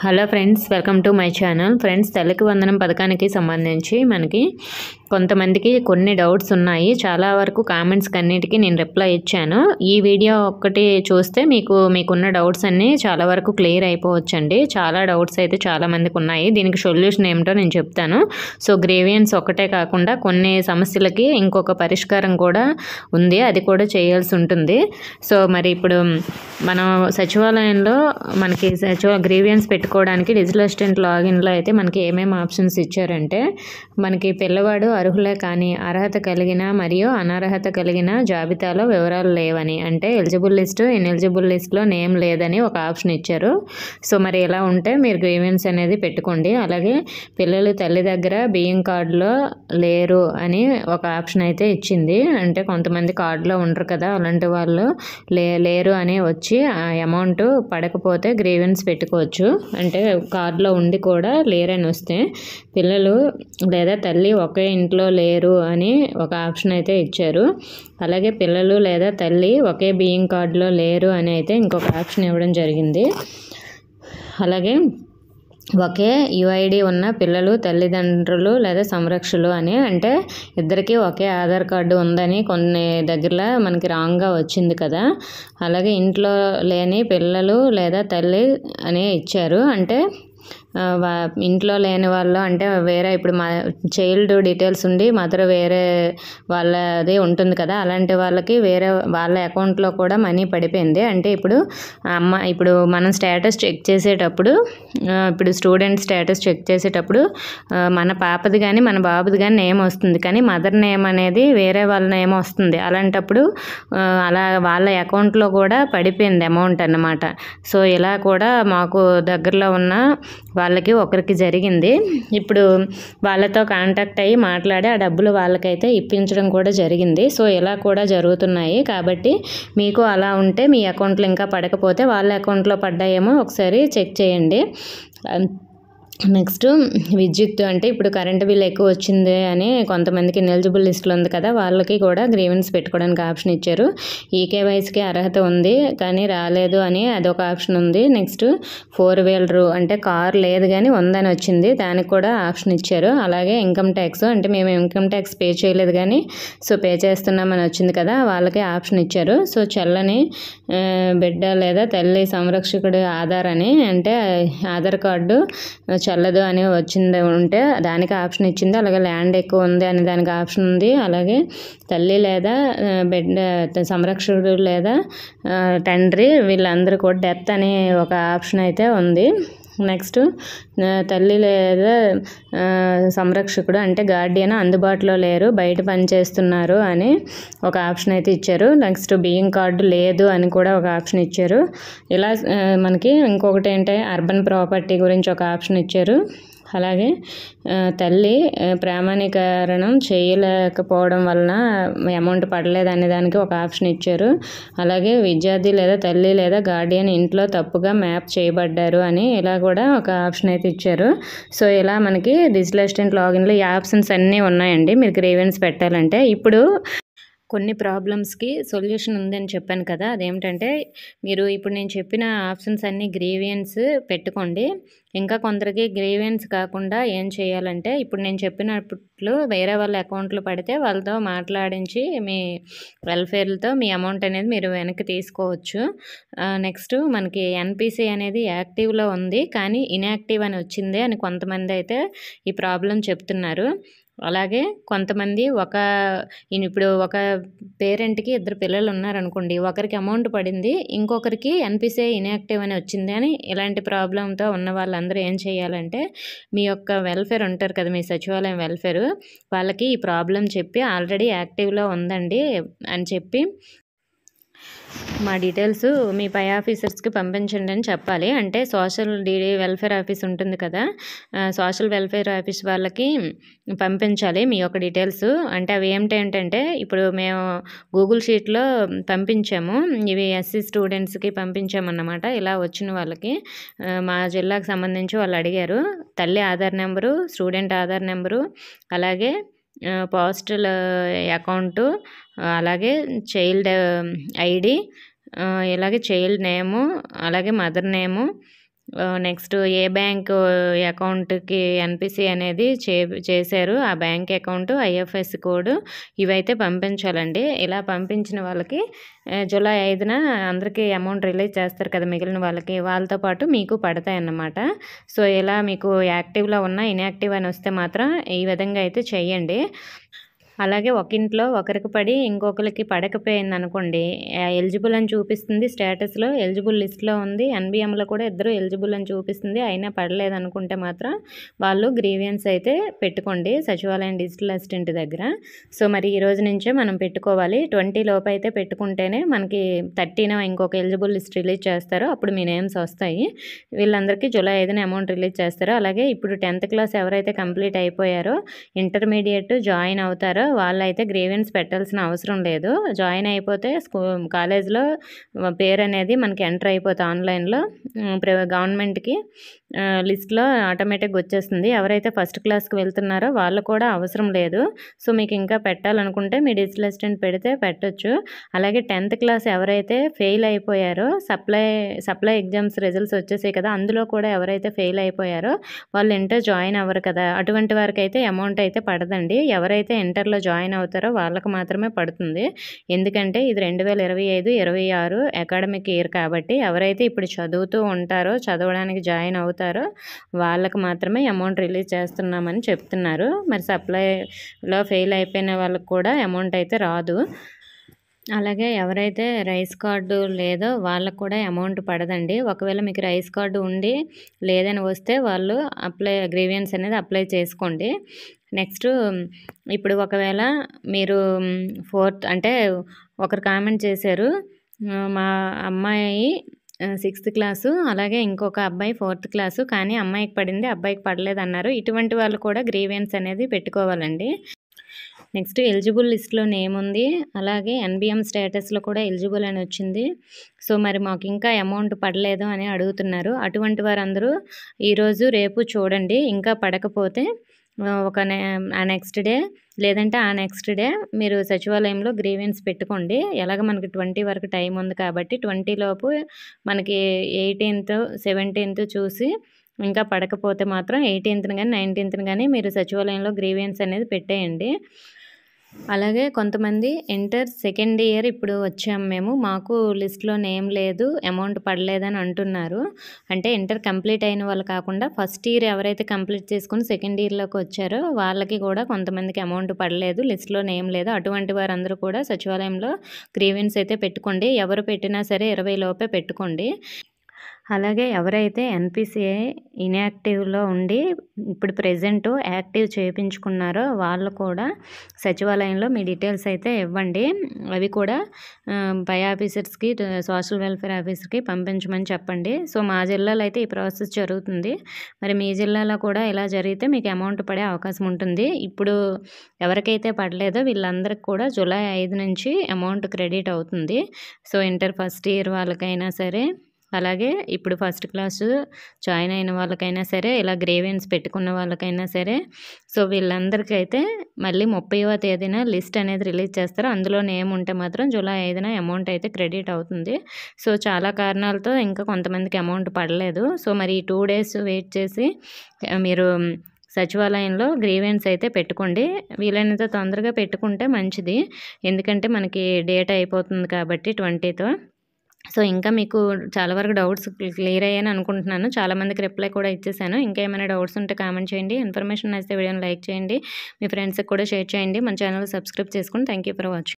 Hello friends, welcome to my channel. Friends, తల్లికి వందనం పథకానికి సంబంధించి మనకి కొంతమందికి కొన్ని డౌట్స్ ఉన్నాయి. చాలా వరకు కామెంట్స్కి అన్నిటికీ నేను రిప్లై ఇచ్చాను. ఈ వీడియో ఒక్కటి చూస్తే మీకున్న డౌట్స్ అన్నీ చాలా వరకు క్లియర్ అయిపోవచ్చండి. చాలా డౌట్స్ అయితే చాలా మందికి ఉన్నాయి. దీనికి సొల్యూషన్ ఏమిటో నేను చెప్తాను. సో గ్రీవియన్స్ ఒక్కటే కాకుండా కొన్ని సమస్యలకి ఇంకొక పరిష్కారం కూడా ఉంది, అది కూడా చేయాల్సి ఉంటుంది. సో మరి ఇప్పుడు మనం సచివాలయంలో మనకి గ్రీవియన్స్ పెట్టుకోవడానికి డిజిటల్ అసిస్టెంట్ లాగిన్లో అయితే మనకి ఏమేమి ఆప్షన్స్ ఇచ్చారంటే, మనకి పిల్లవాడు అర్హులే కానీ అర్హత కలిగిన మరియు అనర్హత కలిగిన జాబితాలో వివరాలు లేవని, అంటే ఎలిజిబుల్ లిస్టు ఇన్ఎలిజిబుల్ లిస్ట్లో నేమ్ లేదని ఒక ఆప్షన్ ఇచ్చారు. సో మరి ఇలా ఉంటే మీరు గ్రీవియన్స్ అనేది పెట్టుకోండి. అలాగే పిల్లలు తల్లి దగ్గర బియ్యం కార్డులో లేరు అని ఒక ఆప్షన్ అయితే ఇచ్చింది. అంటే కొంతమంది కార్డులో ఉండరు కదా, అలాంటి వాళ్ళు లేరు అని వచ్చి ఆ అమౌంట్ పడకపోతే గ్రీవెన్స్ పెట్టుకోవచ్చు. అంటే కార్డులో ఉండి కూడా లేరని వస్తే పిల్లలు లేదా తల్లి ఒకే ఇంట్లో లేరు అని ఒక ఆప్షన్ అయితే ఇచ్చారు. అలాగే పిల్లలు లేదా తల్లి ఒకే బియ్యం కార్డులో లేరు అని అయితే ఇంకొక ఆప్షన్ ఇవ్వడం జరిగింది. అలాగే ఒకే యుఐడి ఉన్న పిల్లలు తల్లిదండ్రులు లేదా సంరక్షకులు అని, అంటే ఇద్దరికీ ఒకే ఆధార్ కార్డు ఉందని కొన్ని దగ్గరలో మనకి రాంగ్గా వచ్చింది కదా. అలాగే ఇంట్లో లేని పిల్లలు లేదా తల్లి అని ఇచ్చారు. అంటే ఇంట్లో లేని వాళ్ళు అంటే వేరే, ఇప్పుడు మా చైల్డ్ డీటెయిల్స్ ఉండి మదర్ వేరే వాళ్ళది ఉంటుంది కదా, అలాంటి వాళ్ళకి వేరే వాళ్ళ అకౌంట్లో కూడా మనీ పడిపోయింది. అంటే ఇప్పుడు మనం స్టేటస్ చెక్ చేసేటప్పుడు, ఇప్పుడు స్టూడెంట్ స్టేటస్ చెక్ చేసేటప్పుడు మన పాపది కానీ మన బాబుది కానీ నేమ్ వస్తుంది, కానీ మదర్ నేమ్ అనేది వేరే వాళ్ళ నేమ్ వస్తుంది. అలాంటప్పుడు అలా వాళ్ళ అకౌంట్లో కూడా పడిపోయింది అమౌంట్ అన్నమాట. సో ఇలా కూడా మాకు దగ్గరలో ఉన్న వాళ్ళకి ఒకరికి జరిగింది. ఇప్పుడు వాళ్ళతో కాంటాక్ట్ అయ్యి మాట్లాడి ఆ డబ్బులు వాళ్ళకైతే ఇప్పించడం కూడా జరిగింది. సో ఇలా కూడా జరుగుతున్నాయి. కాబట్టి మీకు అలా ఉంటే మీ అకౌంట్లో ఇంకా పడకపోతే వాళ్ళ అకౌంట్లో పడ్డాయేమో ఒకసారి చెక్ చేయండి. నెక్స్ట్ విద్యుత్, అంటే ఇప్పుడు కరెంటు బిల్ ఎక్కువ వచ్చింది అని కొంతమందికి ఇన్ఎలిజిబుల్ లిస్టులో ఉంది కదా, వాళ్ళకి కూడా గ్రీవెన్స్ పెట్టుకోవడానికి ఆప్షన్ ఇచ్చారు. ఈకేవైసీకి అర్హత ఉంది కానీ రాలేదు అని అదొక ఆప్షన్ ఉంది. నెక్స్ట్ 4 వీలర్, అంటే కార్ లేదు కానీ ఉందని వచ్చింది, దానికి కూడా ఆప్షన్ ఇచ్చారు. అలాగే ఇన్కమ్ ట్యాక్స్, అంటే మేము ఇన్కమ్ ట్యాక్స్ పే చేయలేదు కానీ సో పే చేస్తున్నామని వచ్చింది కదా, వాళ్ళకి ఆప్షన్ ఇచ్చారు. సో చెల్లని బిడ్డ లేదా తల్లి సంరక్షకుడు ఆధార్ అని, అంటే ఆధార్ కార్డు చల్లదు అని వచ్చింది ఉంటే దానికి ఆప్షన్ ఇచ్చింది. అలాగే ల్యాండ్ ఎక్కువ ఉంది అని దానికి ఆప్షన్ ఉంది. అలాగే తల్లి లేదా బిడ్డ సంరక్షకుడు లేదా తండ్రి వీళ్ళందరూ కూడా డెత్ అనే ఒక ఆప్షన్ అయితే ఉంది. నెక్స్ట్ తల్లి లేదా సంరక్షకుడు, అంటే గార్డియన్ అందుబాటులో లేరు, బయట పనిచేస్తున్నారు అని ఒక ఆప్షన్ అయితే ఇచ్చారు. నెక్స్ట్ బియ్యం కార్డు లేదు అని కూడా ఒక ఆప్షన్ ఇచ్చారు. ఇలా మనకి ఇంకొకటి ఏంటంటే అర్బన్ ప్రాపర్టీ గురించి ఒక ఆప్షన్ ఇచ్చారు. అలాగే తల్లి ప్రామాణీకరణం చేయలేకపోవడం వలన అమౌంట్ పడలేదు అనే దానికి ఒక ఆప్షన్ ఇచ్చారు. అలాగే విద్యార్థి లేదా తల్లి లేదా గార్డియన్ ఇంట్లో తప్పుగా మ్యాప్ చేయబడ్డారు అని ఇలా కూడా ఒక ఆప్షన్ అయితే ఇచ్చారు. సో ఇలా మనకి డిజిటల్ అసిస్టెంట్ లాగిన్లో ఈ ఆప్షన్స్ అన్నీ ఉన్నాయండి మీరు గ్రీవెన్స్ పెట్టాలంటే. ఇప్పుడు కొన్ని ప్రాబ్లమ్స్కి సొల్యూషన్ ఉందని చెప్పాను కదా, అదేమిటంటే మీరు ఇప్పుడు నేను చెప్పిన ఆప్షన్స్ అన్నీ గ్రీవియన్స్ పెట్టుకోండి. ఇంకా కొందరికి గ్రీవియన్స్ కాకుండా ఏం చేయాలంటే, ఇప్పుడు నేను చెప్పినప్పుడు వేరే వాళ్ళ అకౌంట్లో పడితే వాళ్ళతో మాట్లాడించి మీ వెల్ఫేర్లతో మీ అమౌంట్ అనేది మీరు వెనక్కి తీసుకోవచ్చు. నెక్స్ట్ మనకి ఎన్పిసి అనేది యాక్టివ్లో ఉంది కానీ ఇన్యాక్టివ్ అని వచ్చింది అని కొంతమంది అయితే ఈ ప్రాబ్లం చెప్తున్నారు. అలాగే కొంతమంది ఇప్పుడు ఒక పేరెంట్కి 2 పిల్లలు ఉన్నారనుకోండి, ఒకరికి అమౌంట్ పడింది, ఇంకొకరికి ఎన్పిసిఐ ఇన్యాక్టివ్ అని వచ్చింది అని ఇలాంటి ప్రాబ్లంతో ఉన్న వాళ్ళందరూ ఏం చేయాలంటే, మీ యొక్క వెల్ఫేర్ ఉంటారు కదా, మీ సచివాలయం వెల్ఫేర్, వాళ్ళకి ఈ ప్రాబ్లం చెప్పి ఆల్రెడీ యాక్టివ్లో ఉందండి అని చెప్పి మా డీటెయిల్స్ మీ పై ఆఫీసర్స్కి పంపించండి అని చెప్పాలి. అంటే సోషల్ వెల్ఫేర్ ఆఫీస్ ఉంటుంది కదా, సోషల్ వెల్ఫేర్ ఆఫీస్ వాళ్ళకి పంపించాలి మీ యొక్క డీటెయిల్స్. అంటే అవి ఏంటంటే, ఇప్పుడు మేము గూగుల్ షీట్లో పంపించాము, ఇవి ఎస్సీ స్టూడెంట్స్కి పంపించామన్నమాట. ఇలా వచ్చిన వాళ్ళకి మా జిల్లాకు సంబంధించి వాళ్ళు అడిగారు తల్లి Aadhaar number, student Aadhaar number, అలాగే పోస్టల్ అకౌంటు, అలాగే చైల్డ్ ఐడి, ఇలాగే చైల్డ్ నేము, అలాగే మదర్ నేము, నెక్స్ట్ ఏ బ్యాంక్ అకౌంట్‌కి ఎన్‌పిసి అనేది చేశారు. ఆ బ్యాంక్ అకౌంట్, ఐఎఫ్ఎస్‌సి కోడ్ ఇవైతే పంపించాలండి. ఇలా పంపించిన వాళ్ళకి జూలై 5న అందరికీ అమౌంట్ రిలీజ్ చేస్తారు కదా మిగిలిన వాళ్ళకి. వాళ్ళతో పాటు మీకు పడతాయన్నమాట. సో, ఇలా మీకు యాక్టివ్‌లో ఉన్న, ఇన్‌యాక్టివ్ అని వస్తే మాత్రం ఈ విధంగా అయితే చేయండి. అలాగే ఒక ఇంట్లో ఒకరికి పడి ఇంకొకరికి పడకపోయిందనుకోండి, ఎలిజిబుల్ అని చూపిస్తుంది స్టేటస్‌లో, ఎలిజిబుల్ లిస్ట్‌లో ఉంది. ఎన్‌బీఎంలో కూడా ఇద్దరు ఎలిజిబుల్ అని చూపిస్తుంది. అయినా పడలేదనుకుంటే మాత్రం వాళ్ళు గ్రీవియన్స్ అయితే పెట్టుకోండి సచివాలయం డిజిటల్ అసిస్టెంట్ దగ్గర. సో, మరి ఈ రోజు నుంచే మనం పెట్టుకోవాలి. 20 లోపు అయితే పెట్టుకుంటేనే మనకి 30న ఇంకొక ఎలిజిబుల్ లిస్ట్ రిలీజ్ చేస్తారు. అప్పుడు మీ నేమ్స్ వస్తాయి. వీళ్ళందరికీ జూలై 5న అమౌంట్ రిలీజ్ చేస్తారు. అలాగే ఇప్పుడు 10th క్లాస్ ఎవరైతే కంప్లీట్ అయిపోయారో, ఇంటర్మీడియేట్ జాయిన్ అవుతారో వాళ్ళైతే గ్రీవెన్స్ పెట్టాల్సిన అవసరం లేదు. జాయిన్ అయిపోతే కాలేజ్‌లో పేరు అనేది మనకి ఎంటర్ అయిపోతే ఆన్‌లైన్‌లో గవర్నమెంట్‌కి లిస్ట్‌లో ఆటోమేటిక్‌గా వచ్చేస్తుంది. ఎవరైతే ఫస్ట్ క్లాస్‌కి వెళ్తున్నారో వాళ్ళు కూడా అవసరం లేదు. సో, మీకు ఇంకా పెట్టాలనుకుంటే మీ డిజిటల్ అసిస్టెంట్ పెడితే పెట్టొచ్చు. అలాగే 10th క్లాస్ ఎవరైతే ఫెయిల్ అయిపోయారో సప్లై ఎగ్జామ్స్ రిజల్ట్స్ వచ్చేసాయి కదా! అందులో కూడా ఎవరైతే ఫెయిల్ అయిపోయారో వాళ్ళు ఇంటర్ జాయిన్ అవ్వరు కదా! అటువంటి వారికైతే అమౌంట్ అయితే పడదండి. ఎవరైతే ఇంటర్‌లో జాయిన్ అవుతారో వాళ్ళకి మాత్రమే పడుతుంది. ఎందుకంటే ఇది 2025, 26 అకాడమిక్ ఇయర్ కాబట్టి ఎవరైతే ఇప్పుడు చదువుతూ ఉంటారో, చదవడానికి జాయిన్ అవుతారో వాళ్ళకి మాత్రమే అమౌంట్ రిలీజ్ చేస్తున్నామని చెప్తున్నారు. మరి సప్లైలో ఫెయిల్ అయిపోయిన వాళ్ళకి కూడా అమౌంట్ అయితే రాదు. అలాగే ఎవరైతే రైస్ కార్డు లేదో వాళ్ళకు కూడా అమౌంట్ పడదండి. ఒకవేళ మీకు రైస్ కార్డు ఉండి లేదని వస్తే వాళ్ళు గ్రీవియన్స్ అనేది అప్లై చేసుకోండి. నెక్స్ట్ ఇప్పుడు ఒకవేళ మీరు 4th అంటే ఒకరు కామెంట్ చేశారు, మా అమ్మాయి 6th క్లాసు, అలాగే ఇంకొక అబ్బాయి 4th క్లాసు, కానీ అమ్మాయికి పడింది అబ్బాయికి పడలేదన్నారు. ఇటువంటి వాళ్ళు కూడా గ్రీవియన్స్ అనేది పెట్టుకోవాలండి. నెక్స్ట్ ఎలిజిబుల్ లిస్ట్‌లో నేమ్ ఉంది. అలాగే ఎన్‌బీఎం స్టేటస్‌లో కూడా ఎలిజిబుల్ అని వచ్చింది. సో, మరి మాకు ఇంకా అమౌంట్ పడలేదు అని అడుగుతున్నారు. అటువంటి వారందరూ ఈరోజు, రేపు చూడండి. ఇంకా పడకపోతే ఆ నెక్స్ట్ డే లేదంటే ఆ నెక్స్ట్ డే మీరు సచివాలయంలో గ్రీవెన్స్ పెట్టుకోండి. ఎలాగ మనకి 20 వరకు టైం ఉంది కాబట్టి 20 లోపు మనకి 18th, 17th చూసి ఇంకా పడకపోతే మాత్రం 18th గానీ, 19th గానీ మీరు సచివాలయంలో గ్రీవెన్స్ అనేది పెట్టేయండి. అలాగే కొంతమంది ఇంటర్ సెకండ్ ఇయర్ ఇప్పుడు వచ్చాము మేము, మాకు లిస్ట్‌లో నేమ్ లేదు, అమౌంట్ పడలేదని అంటున్నారు. అంటే ఇంటర్ కంప్లీట్ అయిన వాళ్ళు కాకుండా ఫస్ట్ ఇయర్ ఎవరైతే కంప్లీట్ చేసుకొని సెకండ్ ఇయర్‌లోకి వచ్చారో వాళ్ళకి కూడా కొంతమందికి అమౌంట్ పడలేదు, లిస్ట్‌లో నేమ్ లేదు. అటువంటి వారందరూ కూడా సచివాలయంలో గ్రీవెన్స్ అయితే పెట్టుకోండి. ఎవరు పెట్టినా సరే 20 లోపే పెట్టుకోండి. అలాగే ఎవరైతే ఎన్‌పిసిఐ ఇన్‌యాక్టివ్‌లో ఉండి ఇప్పుడు ప్రెజెంట్ యాక్టివ్ చేయించుకున్నారో వాళ్ళు కూడా సచివాలయంలో మీ డీటెయిల్స్ అయితే ఇవ్వండి. అవి కూడా పై ఆఫీసర్స్‌కి, సోషల్ వెల్ఫేర్ ఆఫీసర్‌కి పంపించమని చెప్పండి. సో, మా జిల్లాలో అయితే ఈ ప్రాసెస్ జరుగుతుంది. మరి మీ జిల్లాలో కూడా ఇలా జరిగితే మీకు అమౌంట్ పడే అవకాశం ఉంటుంది. ఇప్పుడు ఎవరికైతే పడలేదో వీళ్ళందరికి కూడా జూలై 5 నుంచి అమౌంట్ క్రెడిట్ అవుతుంది. సో, ఇంటర్ ఫస్ట్ ఇయర్ వాళ్ళకైనా సరే, అలాగే ఇప్పుడు ఫస్ట్ క్లాసు జాయిన్ అయిన వాళ్ళకైనా సరే, ఇలా గ్రీవెన్స్ పెట్టుకున్న వాళ్ళకైనా సరే, సో వీళ్ళందరికైతే మళ్ళీ 30వ తేదీన లిస్ట్ అనేది రిలీజ్ చేస్తారు. అందులో నేమ్ ఉంటే మాత్రం జూలై 5న అమౌంట్ అయితే క్రెడిట్ అవుతుంది. సో, చాలా కారణాలతో ఇంకా కొంతమందికి అమౌంట్ పడలేదు. సో, మరి ఈ 2 days వెయిట్ చేసి మీరు సచివాలయంలో గ్రీవెన్స్ అయితే పెట్టుకోండి. వీలైనంత తొందరగా పెట్టుకుంటే మంచిది. ఎందుకంటే మనకి డేట్ అయిపోతుంది కాబట్టి 20తో. సో, ఇంకా మీకు చాలా వరకు డౌట్స్ క్లియర్ అయ్యాయని అనుకుంటున్నాను. చాలామందికి రిప్లై కూడా ఇచ్చేసాను. ఇంకా ఏమైనా డౌట్స్ ఉంటే కామెంట్ చేయండి. ఇన్ఫర్మేషన్ నచ్చితే వీడియోని లైక్ చేయండి. మీ ఫ్రెండ్స్‌కి కూడా షేర్ చేయండి. మన ఛానల్ సబ్స్క్రైబ్ చేసుకోండి. Thank you for watching.